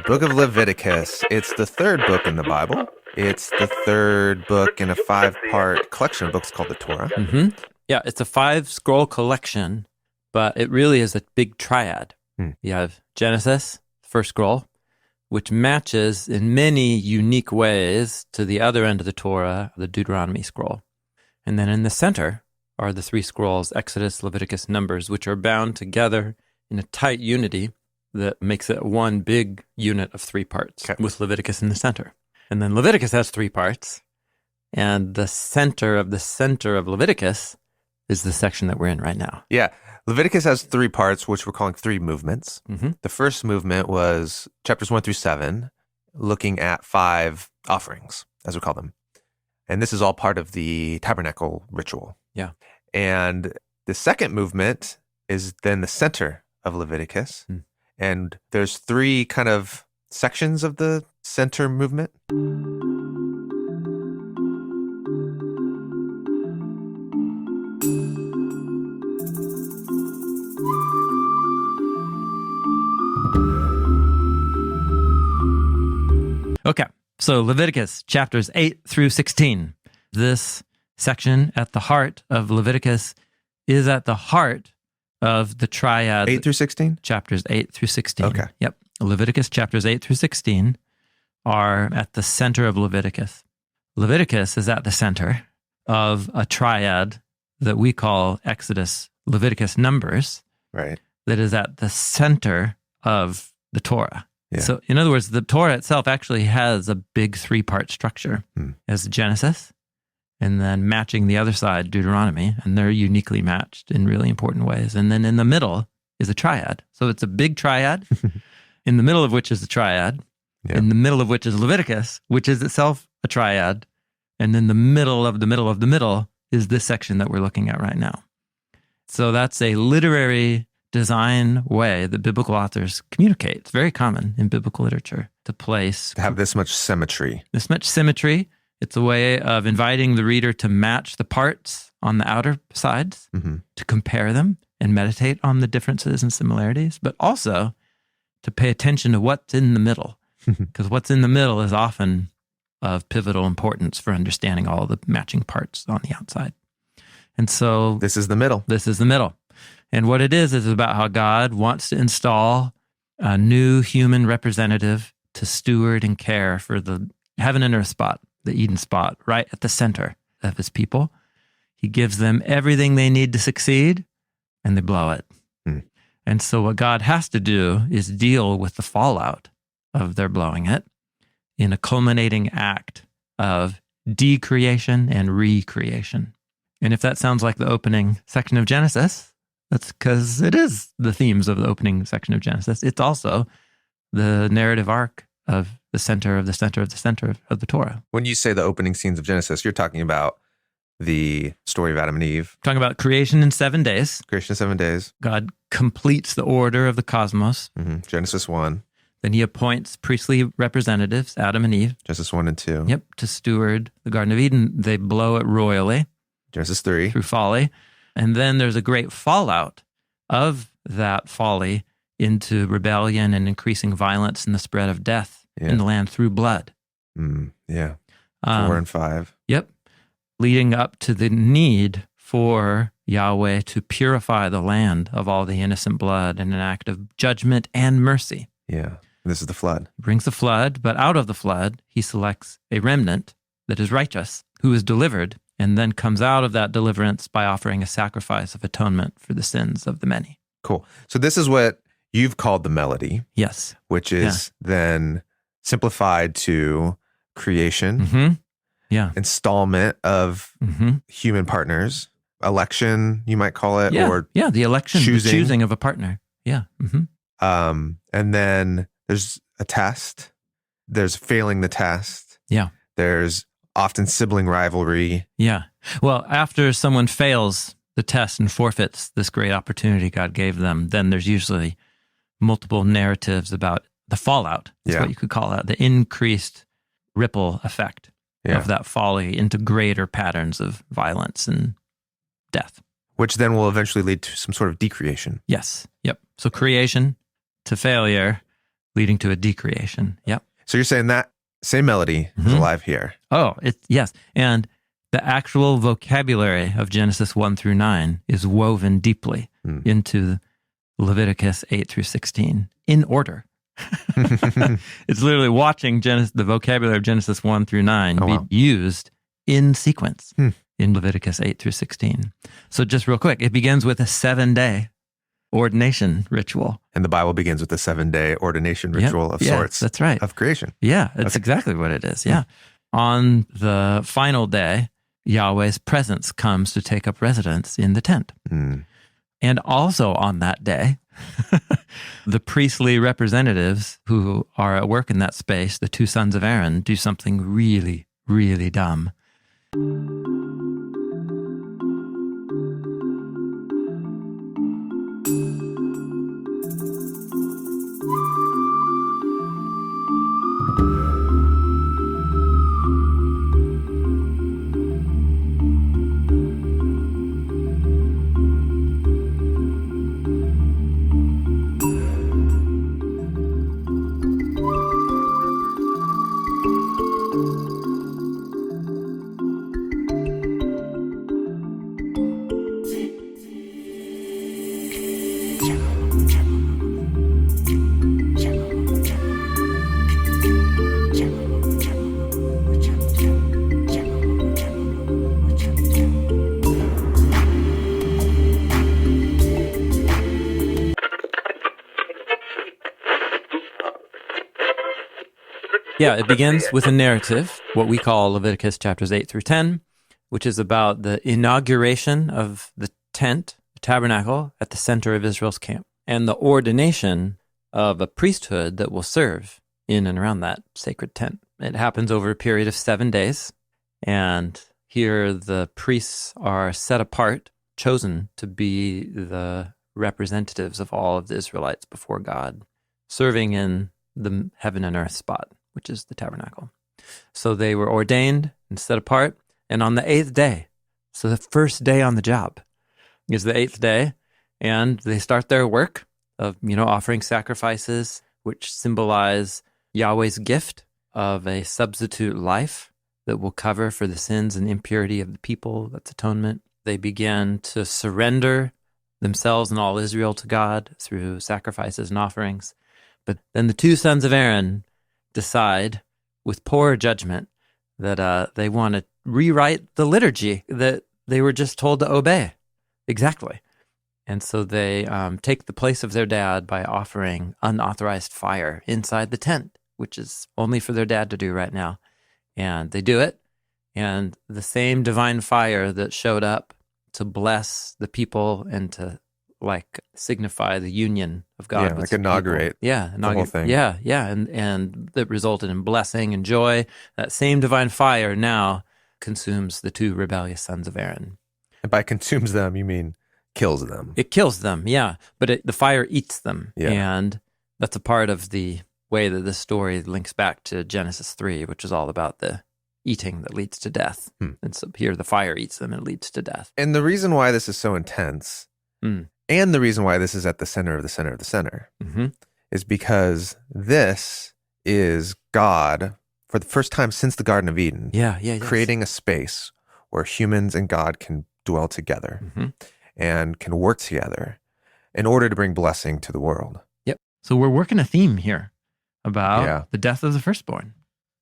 Book of Leviticus. It's the third book in the Bible. It's the third book in a 5-part collection of books called the Torah. Mm-hmm. Yeah, it's a 5-scroll collection, but it really is a big triad. You have Genesis, first scroll, which matches in many unique ways to the other end of the Torah, the Deuteronomy scroll. And then in the center are the 3 scrolls, Exodus, Leviticus, Numbers, which are bound together in a tight unity that makes it one big unit of 3 parts, with Leviticus in the center. And then Leviticus has 3 parts, and the center of Leviticus is the section that we're in right now. Yeah. Leviticus has 3 parts, which we're calling 3 movements. Mm-hmm. The first movement was chapters 1 through 7, looking at 5 offerings, as we call them. And this is all part of the tabernacle ritual. Yeah. And the second movement is then the center of Leviticus. And there's 3 kind of sections of the center movement. Okay, so Leviticus chapters 8 through 16. This section at the heart of Leviticus is at the heart of the triad. 8 through 16? Chapters 8 through 16. Okay. Yep. Leviticus chapters 8 through 16 are at the center of Leviticus. Leviticus is at the center of a triad that we call Exodus, Leviticus, Numbers. Right. That is at the center of the Torah. Yeah. So, in other words, the Torah itself actually has a big 3-part structure. As Genesis, and then matching the other side, Deuteronomy, and they're uniquely matched in really important ways. And then in the middle is a triad. So it's a big triad, in the middle of which is a triad, in the middle of which is Leviticus, which is itself a triad, and then the middle of the middle of the middle is this section that we're looking at right now. So that's a literary design way that biblical authors communicate. It's very common in biblical literature to have this much symmetry. This much symmetry. It's a way of inviting the reader to match the parts on the outer sides, to compare them and meditate on the differences and similarities, but also to pay attention to what's in the middle, because what's in the middle is often of pivotal importance for understanding all the matching parts on the outside. And so this is the middle. This is the middle. And what it is about how God wants to install a new human representative to steward and care for the heaven and earth spot, the Eden spot, right at the center of his people. He gives them everything they need to succeed, and they blow it. And so what God has to do is deal with the fallout of their blowing it in a culminating act of decreation and recreation. And if that sounds like the opening section of Genesis, that's because it is the themes of the opening section of Genesis. It's also the narrative arc of the center of the center of the center of the Torah. When you say the opening scenes of Genesis, you're talking about the story of Adam and Eve. Talking about creation in 7 days. Creation in 7 days. God completes the order of the cosmos. Genesis 1. Then he appoints priestly representatives, Adam and Eve. Genesis 1 and 2. Yep, to steward the Garden of Eden. They blow it royally. Genesis 3. Through folly. And then there's a great fallout of that folly into rebellion and increasing violence and the spread of death in the land through blood. 4 and 5. Yep. Leading up to the need for Yahweh to purify the land of all the innocent blood in an act of judgment and mercy. Yeah. This is the flood. He brings the flood, but out of the flood, he selects a remnant that is righteous, who is delivered, and then comes out of that deliverance by offering a sacrifice of atonement for the sins of the many. Cool. So this is what you've called the melody. Yes. Which is then simplified to creation, installment of human partners, election, you might call it, or the election, the choosing of a partner. Yeah. And then there's a test. There's failing the test. Yeah. There's often sibling rivalry. Yeah. Well, after someone fails the test and forfeits this great opportunity God gave them, then there's usually multiple narratives about the fallout. That's what you could call it, the increased ripple effect of that folly into greater patterns of violence and death. Which then will eventually lead to some sort of decreation. Yes. Yep. So creation to failure leading to a decreation. Yep. So you're saying that same melody is alive here. Oh, yes. And the actual vocabulary of Genesis 1 through 9 is woven deeply into Leviticus 8 through 16 in order. It's literally watching the vocabulary of Genesis 1 through 9 be used in sequence in Leviticus 8 through 16. So just real quick, it begins with a 7-day ordination ritual. And the Bible begins with a 7-day ordination ritual of sorts. That's right. Of creation. Yeah, that's exactly what it is. Yeah. On the final day, Yahweh's presence comes to take up residence in the tent. And also on that day, the priestly representatives who are at work in that space, the 2 sons of Aaron, do something really, really dumb. Yeah, it begins with a narrative, what we call Leviticus chapters 8 through 10, which is about the inauguration of the tent, the tabernacle, at the center of Israel's camp, and the ordination of a priesthood that will serve in and around that sacred tent. It happens over a period of 7 days, and here the priests are set apart, chosen to be the representatives of all of the Israelites before God, serving in the heaven and earth spot, which is the tabernacle. So they were ordained and set apart, and on the 8th day, so the first day on the job is the 8th day, and they start their work of, offering sacrifices, which symbolize Yahweh's gift of a substitute life that will cover for the sins and impurity of the people. That's atonement. They begin to surrender themselves and all Israel to God through sacrifices and offerings. But then the 2 sons of Aaron decide, with poor judgment, that they want to rewrite the liturgy that they were just told to obey. Exactly. And so they take the place of their dad by offering unauthorized fire inside the tent, which is only for their dad to do right now. And they do it, and the same divine fire that showed up to bless the people and to signify the union of God. Yeah, inaugurate. Yeah, the whole thing. Yeah, and that resulted in blessing and joy. That same divine fire now consumes the 2 rebellious sons of Aaron. And by consumes them, you mean kills them. It kills them, yeah, but the fire eats them. Yeah. And that's a part of the way that this story links back to Genesis 3, which is all about the eating that leads to death. And so here the fire eats them and it leads to death. And the reason why this is so intense, and the reason why this is at the center of the center of the center, is because this is God, for the first time since the Garden of Eden, creating a space where humans and God can dwell together and can work together in order to bring blessing to the world. Yep. So we're working a theme here about the death of the firstborn,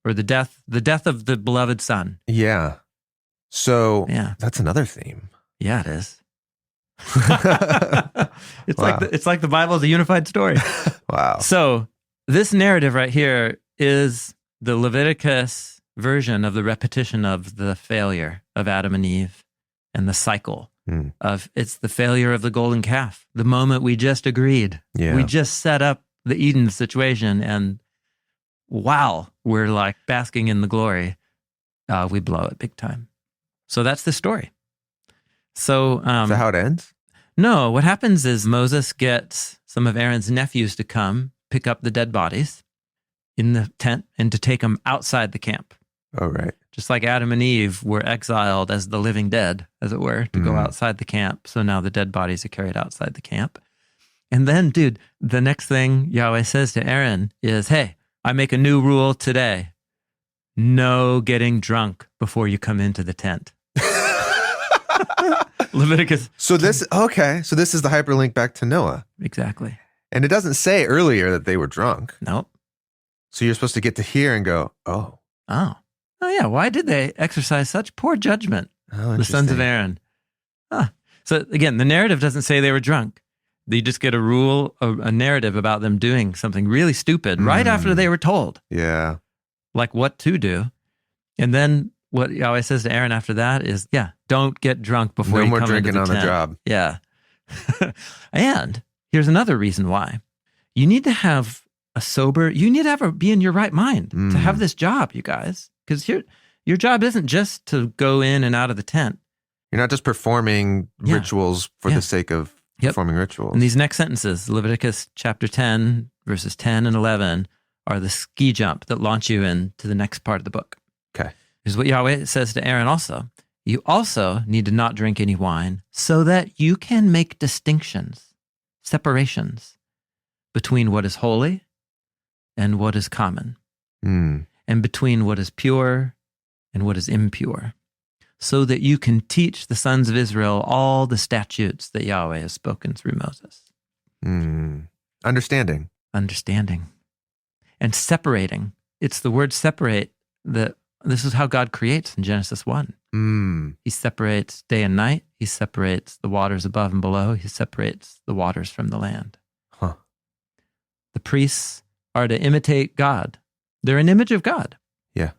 or the death of the beloved son. Yeah. So that's another theme. Yeah, it is. It's like the Bible is a unified story. Wow. So this narrative right here is the Leviticus version of the repetition of the failure of Adam and Eve and the cycle of it's the failure of the golden calf. The moment we just agreed. Yeah. We just set up the Eden situation, and wow, we're basking in the glory. We blow it big time. So that's the story. So, is that how it ends? No, what happens is Moses gets some of Aaron's nephews to come pick up the dead bodies in the tent and to take them outside the camp. Oh, right. Just like Adam and Eve were exiled as the living dead, as it were, to go outside the camp. So now the dead bodies are carried outside the camp. And then, dude, the next thing Yahweh says to Aaron is, hey, I make a new rule today. No getting drunk before you come into the tent. Leviticus. So this is the hyperlink back to Noah. Exactly. And it doesn't say earlier that they were drunk. Nope. So you're supposed to get to here and go, oh. Oh, yeah. Why did they exercise such poor judgment? The sons of Aaron. So again, the narrative doesn't say they were drunk. You just get a narrative about them doing something really stupid right after they were told. Yeah. Like what to do. And then what Yahweh says to Aaron after that is, don't get drunk before you come into the tent. No more drinking on the job. Yeah. And here's another reason why. You need to have be in your right mind to have this job, you guys. Because your job isn't just to go in and out of the tent. You're not just performing rituals for the sake of performing rituals. And these next sentences, Leviticus chapter 10, verses 10 and 11, are the ski jump that launch you into the next part of the book. Okay. Here's what Yahweh says to Aaron also. You also need to not drink any wine so that you can make distinctions, separations between what is holy and what is common, and between what is pure and what is impure, so that you can teach the sons of Israel all the statutes that Yahweh has spoken through Moses. Understanding. And separating. It's the word separate that this is how God creates in Genesis 1. He separates day and night. He separates the waters above and below. He separates the waters from the land. The priests are to imitate God. They're an image of God. Yeah.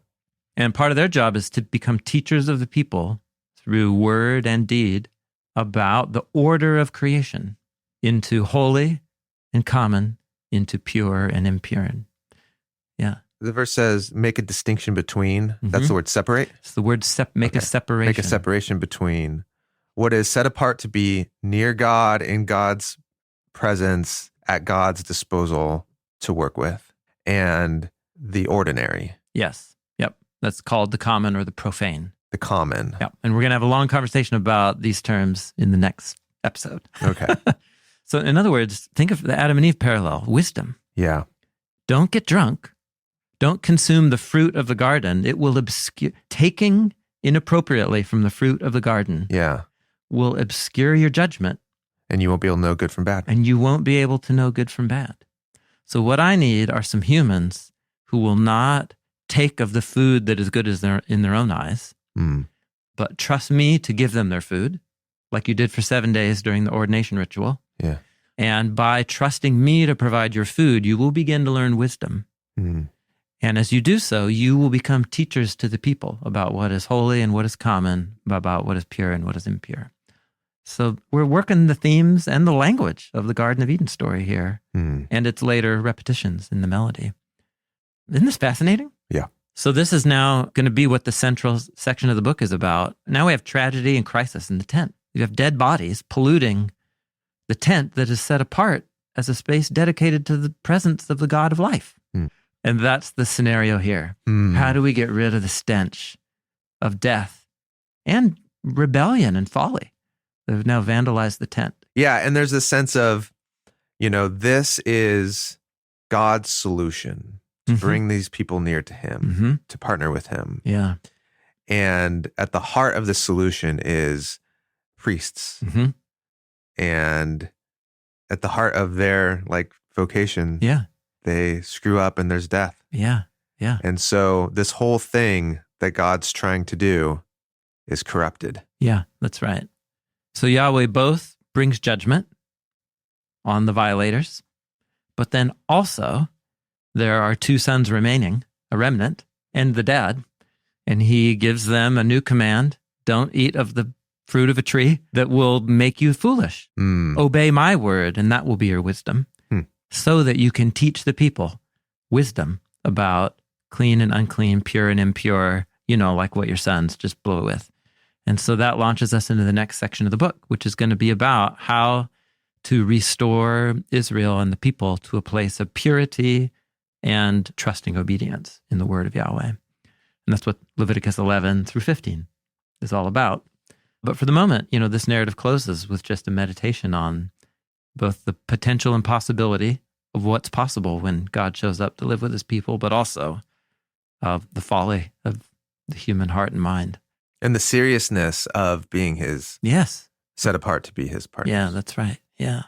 And part of their job is to become teachers of the people through word and deed about the order of creation into holy and common, into pure and impure. Yeah. The verse says, make a distinction between, that's the word separate? It's the word make a separation. Make a separation between what is set apart to be near God, in God's presence, at God's disposal to work with, and the ordinary. Yes. Yep. That's called the common or the profane. The common. Yep. And we're going to have a long conversation about these terms in the next episode. Okay. So in other words, think of the Adam and Eve parallel, wisdom. Yeah. Don't get drunk. Don't consume the fruit of the garden. It will taking inappropriately from the fruit of the garden will obscure your judgment. And you won't be able to know good from bad. And you won't be able to know good from bad. So what I need are some humans who will not take of the food that is good in their own eyes, but trust me to give them their food, like you did for 7 days during the ordination ritual. Yeah. And by trusting me to provide your food, you will begin to learn wisdom. And as you do so, you will become teachers to the people about what is holy and what is common, about what is pure and what is impure. So we're working the themes and the language of the Garden of Eden story here, and its later repetitions in the melody. Isn't this fascinating? Yeah. So this is now going to be what the central section of the book is about. Now we have tragedy and crisis in the tent. You have dead bodies polluting the tent that is set apart as a space dedicated to the presence of the God of life. And that's the scenario here. How do we get rid of the stench of death and rebellion and folly that have now vandalized the tent? Yeah, and there's this sense of, this is God's solution to bring these people near to him, to partner with him. Yeah. And at the heart of the solution is priests. And at the heart of their vocation, they screw up and there's death. Yeah. And so this whole thing that God's trying to do is corrupted. Yeah, that's right. So Yahweh both brings judgment on the violators, but then also there are two sons remaining, a remnant, and the dad, and he gives them a new command. Don't eat of the fruit of a tree that will make you foolish. Obey my word, and that will be your wisdom, so that you can teach the people wisdom about clean and unclean, pure and impure, like what your sons just blew it with. And so that launches us into the next section of the book, which is going to be about how to restore Israel and the people to a place of purity and trusting obedience in the word of Yahweh. And that's what Leviticus 11 through 15 is all about. But for the moment, this narrative closes with just a meditation on both the potential and possibility of what's possible when God shows up to live with his people, but also of the folly of the human heart and mind. And the seriousness of being his, yes, set apart to be his partner. Yeah, that's right. Yeah.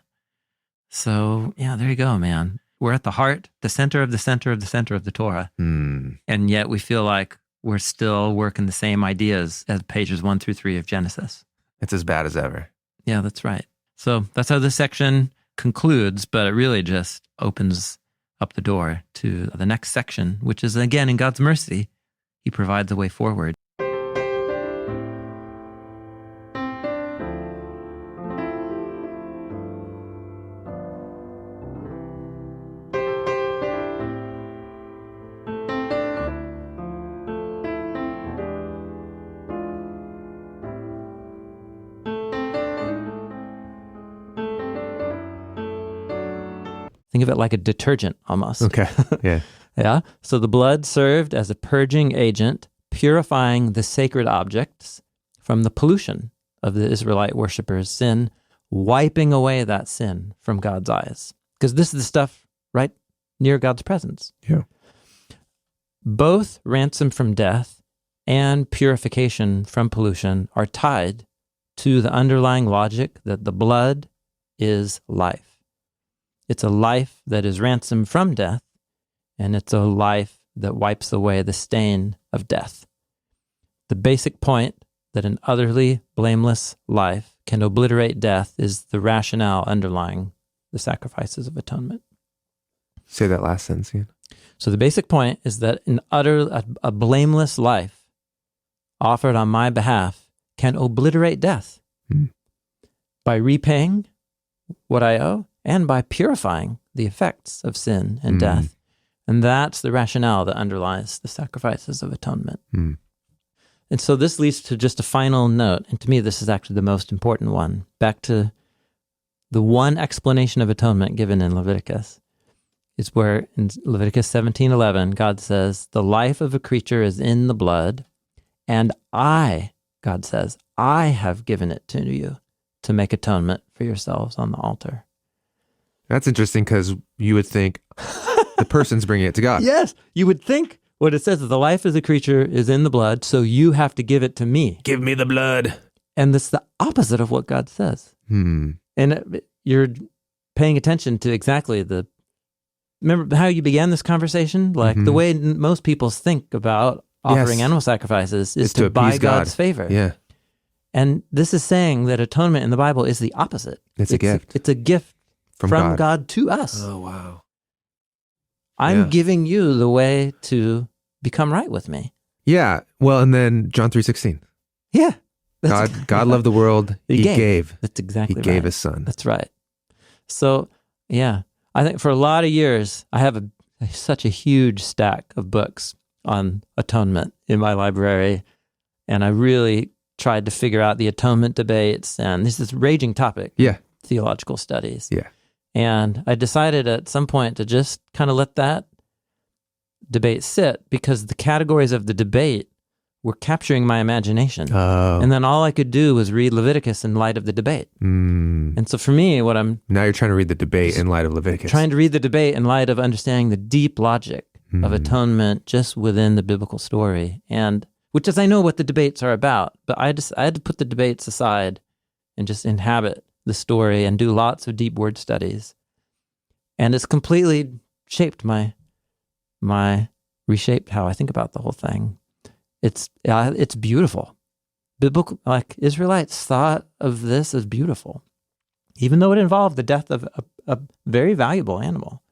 So, yeah, there you go, man. We're at the heart, the center of the center of the center of the Torah. And yet we feel like we're still working the same ideas as pages 1 through 3 of Genesis. It's as bad as ever. Yeah, that's right. So that's how this section concludes, but it really just opens up the door to the next section, which is, again, in God's mercy, he provides a way forward. Think of it like a detergent almost. Okay, yeah. Yeah. So the blood served as a purging agent, purifying the sacred objects from the pollution of the Israelite worshipers' sin, wiping away that sin from God's eyes. Because this is the stuff right near God's presence. Yeah. Both ransom from death and purification from pollution are tied to the underlying logic that the blood is life. It's a life that is ransomed from death, and it's a life that wipes away the stain of death. The basic point that an utterly blameless life can obliterate death is the rationale underlying the sacrifices of atonement. Say that last sentence again. So the basic point is that a blameless life offered on my behalf can obliterate death by repaying what I owe and by purifying the effects of sin and death. And that's the rationale that underlies the sacrifices of atonement. And so this leads to just a final note, and to me this is actually the most important one, back to the one explanation of atonement given in Leviticus. It's where in Leviticus 17:11, God says, the life of a creature is in the blood, and God says, I have given it to you to make atonement for yourselves on the altar. That's interesting because you would think the person's bringing it to God. Yes, you would think what it says is the life of the creature is in the blood, so you have to give it to me. Give me the blood. And that's the opposite of what God says. And you're paying attention to exactly remember how you began this conversation? Like the way most people think about offering animal sacrifices is to buy God's favor. Yeah. And this is saying that atonement in the Bible is the opposite. It's a gift. It's a gift from God to us. Oh, wow. I'm giving you the way to become right with me. Yeah. Well, and then John 3:16. Yeah. God loved the world. He gave. That's exactly right. He gave his son. That's right. So, yeah, I think for a lot of years, I have such a huge stack of books on atonement in my library. And I really tried to figure out the atonement debates. And this is a raging topic. Yeah. Theological studies. Yeah. And I decided at some point to just kind of let that debate sit because the categories of the debate were capturing my imagination. Oh. And then all I could do was read Leviticus in light of the debate. And so for me, now you're trying to read the debate in light of Leviticus. Trying to read the debate in light of understanding the deep logic of atonement just within the biblical story. And which is, I know what the debates are about, but I had to put the debates aside and just inhabit the story and do lots of deep word studies. And it's completely shaped reshaped how I think about the whole thing. It's beautiful. Biblical, like Israelites thought of this as beautiful. Even though it involved the death of a very valuable animal,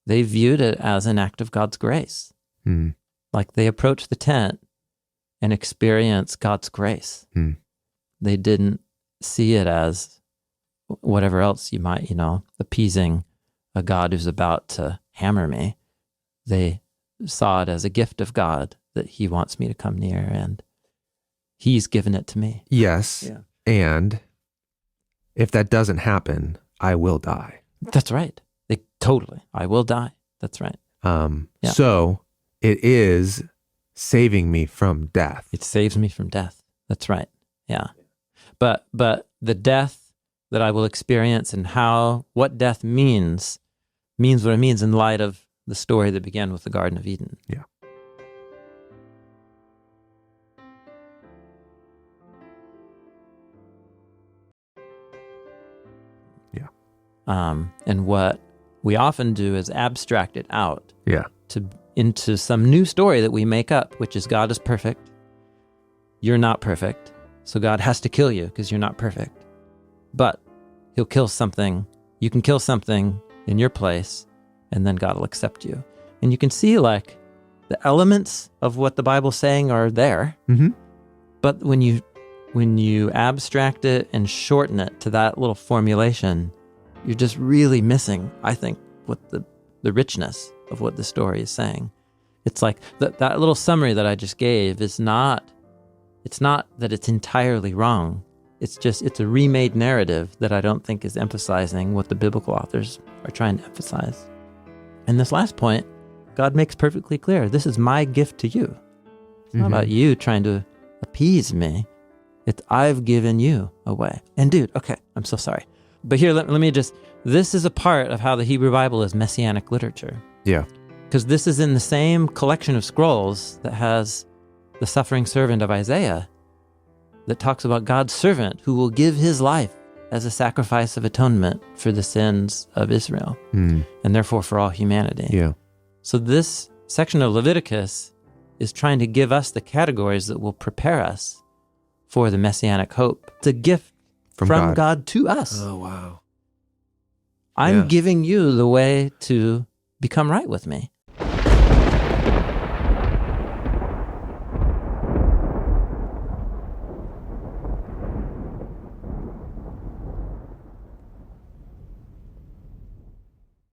they viewed it as an act of God's grace. Like they approached the tent and experienced God's grace. They didn't see it as whatever else you might, appeasing a God who's about to hammer me. They saw it as a gift of God that he wants me to come near, and he's given it to me. Yes. Yeah. And if that doesn't happen, I will die. That's right. Totally. I will die. That's right. So it is saving me from death. It saves me from death. That's right. Yeah. But the death that I will experience and what death means what it means in light of the story that began with the Garden of Eden. Yeah. Yeah. And what we often do is abstract it out into some new story that we make up, which is God is perfect. You're not perfect. So God has to kill you because you're not perfect. But he'll kill something. You can kill something in your place, and then God will accept you. And you can see like the elements of what the Bible's saying are there. Mm-hmm. But when you abstract it and shorten it to that little formulation, you're just really missing, I think, what the richness of what the story is saying. It's like that little summary that I just gave it's not that it's entirely wrong. It's a remade narrative that I don't think is emphasizing what the biblical authors are trying to emphasize. And this last point, God makes perfectly clear, this is my gift to you. It's not about you trying to appease me. It's I've given you away. And dude, okay, I'm so sorry. But here, let me just, this is a part of how the Hebrew Bible is messianic literature. Yeah. Because this is in the same collection of scrolls that has the suffering servant of Isaiah that talks about God's servant who will give his life as a sacrifice of atonement for the sins of Israel and therefore for all humanity. Yeah. So this section of Leviticus is trying to give us the categories that will prepare us for the messianic hope. It's a gift from God to us. Oh, wow. I'm giving you the way to become right with me.